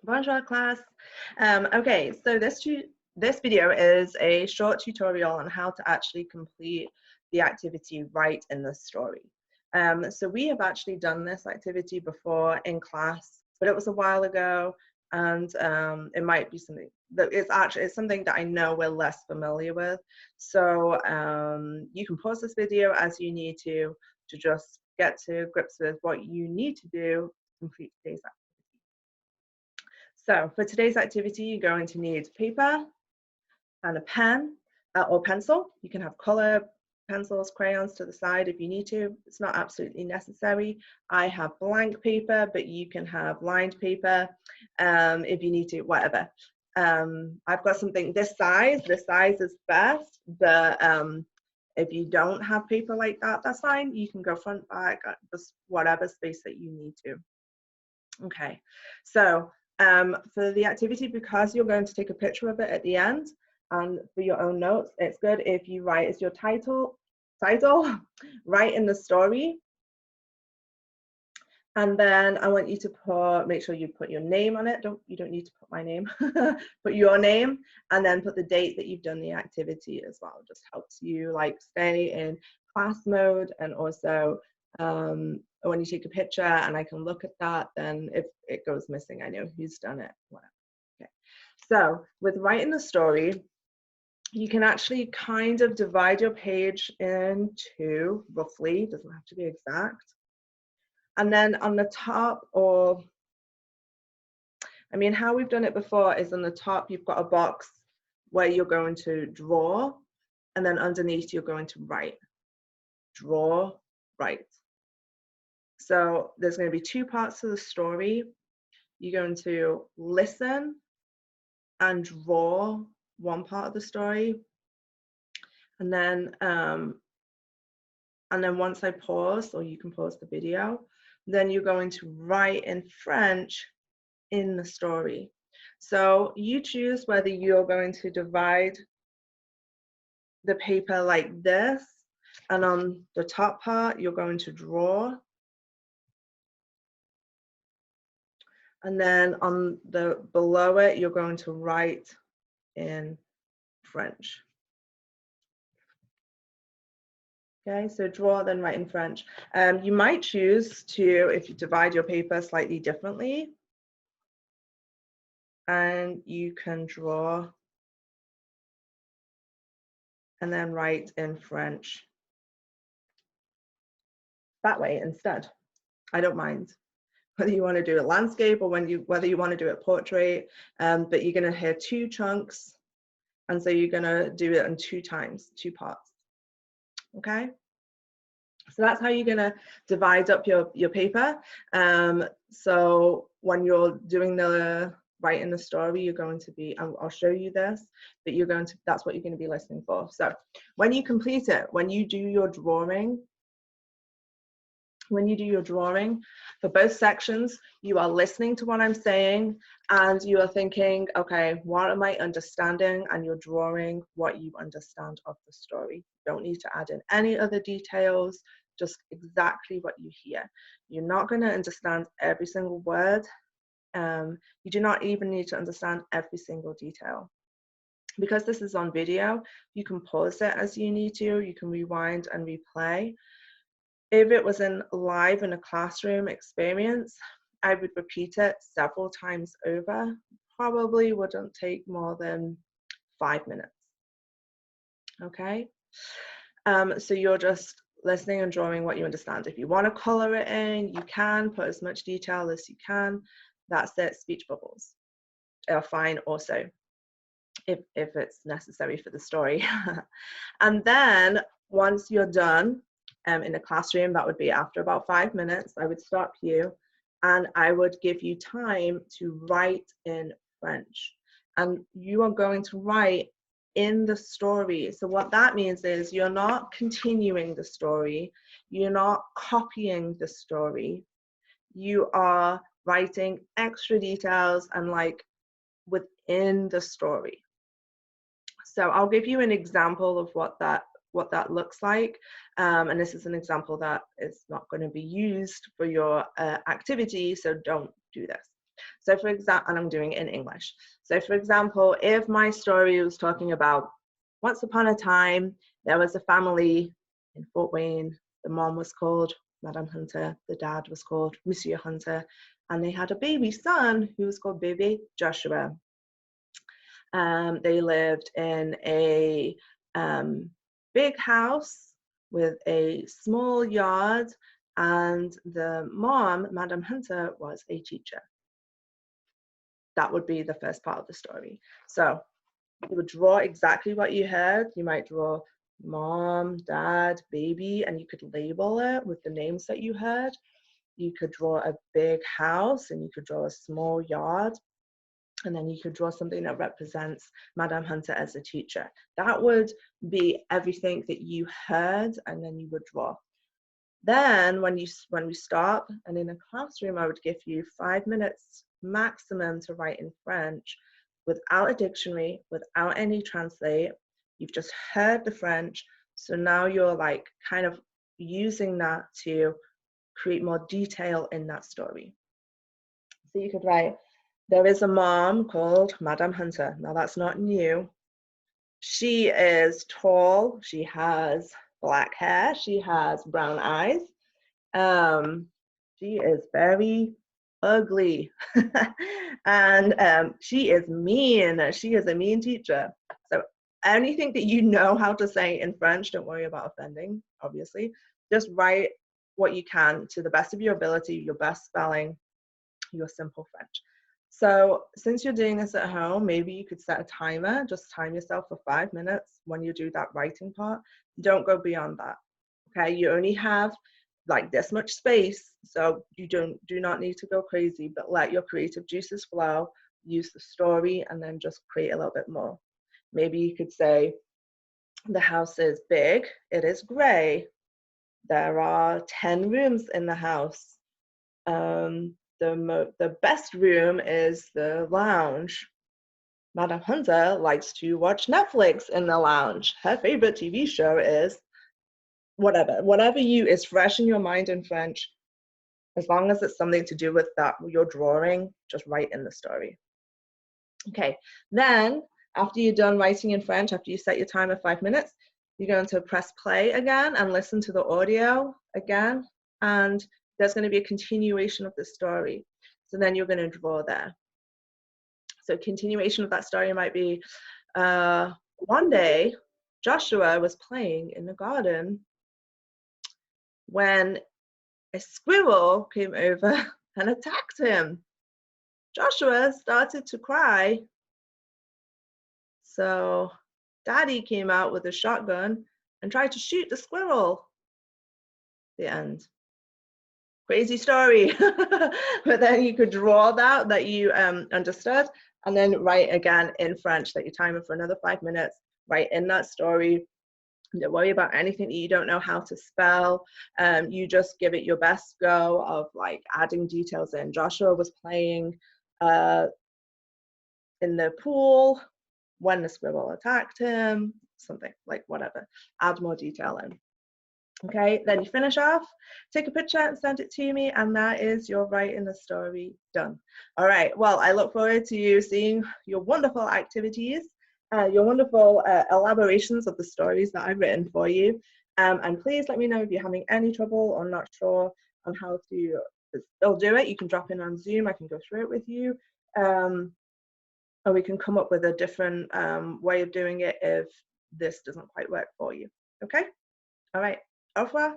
Bonjour class. Okay, so this video is a short tutorial on how to actually complete the activity right in the story. So we have actually done this activity before in class, but it was a while ago, and it might be something that it's something that I know we're less familiar with. So you can pause this video as you need to just get to grips with what you need to do to complete today's activity. So for today's activity, you're going to need paper and a pen or pencil. You can have color pencils, crayons to the side if you need to. It's not absolutely necessary. I have blank paper, but you can have lined paper if you need to, whatever. I've got something this size is best, but if you don't have paper like that, that's fine. You can go front, back, just whatever space that you need to. Okay, so for the activity, because you're going to take a picture of it at the end, and for your own notes, it's good if you write as your title, write in the story. And then I want you to make sure you put your name on it. You don't need to put my name, put your name, and then put the date that you've done the activity as well. It just helps you like stay in class mode, and also when you take a picture and I can look at that, then if it goes missing, I know who's done it, whatever. Okay. So with writing the story, you can actually kind of divide your page into roughly, doesn't have to be exact. And then on the top, how we've done it before is on the top, you've got a box where you're going to draw, and then underneath you're going to write. Draw, write. So there's going to be two parts to the story. You're going to listen and draw one part of the story. And then once I pause, or you can pause the video, then you're going to write in French in the story. So you choose whether you're going to divide the paper like this, and on the top part you're going to draw, and then on the below it you're going to write in French. Okay, so draw, then write in French. You might choose to, if you divide your paper slightly differently, and you can draw and then write in French that way instead. I don't mind whether you want to do a landscape or whether you want to do a portrait, but you're going to hear two chunks, and so you're going to do it in two parts. Okay, so that's how you're going to divide up your paper. So when you're doing the writing the story, you're going to be, I'll show you this, but that's what you're going to be listening for. So when you complete it, when you do your drawing for both sections, you are listening to what I'm saying, and you are thinking, okay, what am I understanding? And you're drawing what you understand of the story. You don't need to add in any other details, just exactly what you hear. You're not going to understand every single word. You do not even need to understand every single detail. Because this is on video, you can pause it as you need to, you can rewind and replay. If it was live in a classroom experience, I would repeat it several times over. Probably wouldn't take more than 5 minutes. Okay, so you're just listening and drawing what you understand. If you want to color it in, you can put as much detail as you can. That's it. Speech bubbles are fine also, if it's necessary for the story. And then once you're done, in a classroom, that would be after about 5 minutes, I would stop you and I would give you time to write in French. And you are going to write in the story. So what that means is you're not continuing the story, you're not copying the story, you are writing extra details and like within the story. So I'll give you an example of what that looks like, and this is an example that is not going to be used for your activity, so don't do this. So for example, and I'm doing it in English. So for example, if my story was talking about once upon a time, there was a family in Fort Wayne. The mom was called Madame Hunter. The dad was called Monsieur Hunter. And they had a baby son who was called baby Joshua. They lived in a big house with a small yard, and the mom, Madame Hunter, was a teacher. That would be the first part of the story. So you would draw exactly what you heard. You might draw mom, dad, baby, and you could label it with the names that you heard. You could draw a big house, and you could draw a small yard, and then you could draw something that represents Madame Hunter as a teacher. That would be everything that you heard, and then you would draw. Then when we stop, and in a classroom, I would give you 5 minutes maximum to write in French without a dictionary, without any translate. You've just heard the French, so now you're like kind of using that to create more detail in that story. So you could write, there is a mom called Madame Hunter. Now that's not new. She is tall. She has black hair. She has brown eyes. She is very ugly. And she is mean. She is a mean teacher. So anything that you know how to say in French, don't worry about offending, obviously. Just write what you can to the best of your ability, your best spelling, your simple French. So since you're doing this at home, maybe you could set a timer, just time yourself for 5 minutes when you do that writing part. Don't go beyond that. Okay, you only have like this much space, so you do not need to go crazy, but let your creative juices flow, use the story, and then just create a little bit more. Maybe you could say, the house is big, it is gray. There are 10 rooms in the house. The best room is the lounge. Madame Hunter likes to watch Netflix in the lounge. Her favorite TV show is whatever you is fresh in your mind in French. As long as it's something to do with that you're drawing, just write in the story. Okay, then after you're done writing in French, after you set your timer 5 minutes, you're going to press play again and listen to the audio again, and there's going to be a continuation of the story. So then you're going to draw there. So continuation of that story might be, one day Joshua was playing in the garden when a squirrel came over and attacked him. Joshua started to cry. So Daddy came out with a shotgun and tried to shoot the squirrel. The end. Crazy story. But then you could draw that you understood, and then write again in French. Set your timer for another 5 minutes. Write in that story. Don't worry about anything that you don't know how to spell. You just give it your best go of like adding details in. Joshua was playing in the pool when the squirrel attacked him, something like whatever. Add more detail in. Okay, then you finish off, take a picture and send it to me, and that is your writing the story done. All right, well, I look forward to you seeing your wonderful activities, your wonderful elaborations of the stories that I've written for you. And please let me know if you're having any trouble or not sure on how to still do it. You can drop in on Zoom, I can go through it with you. Or we can come up with a different way of doing it if this doesn't quite work for you. Okay? All right. Au revoir.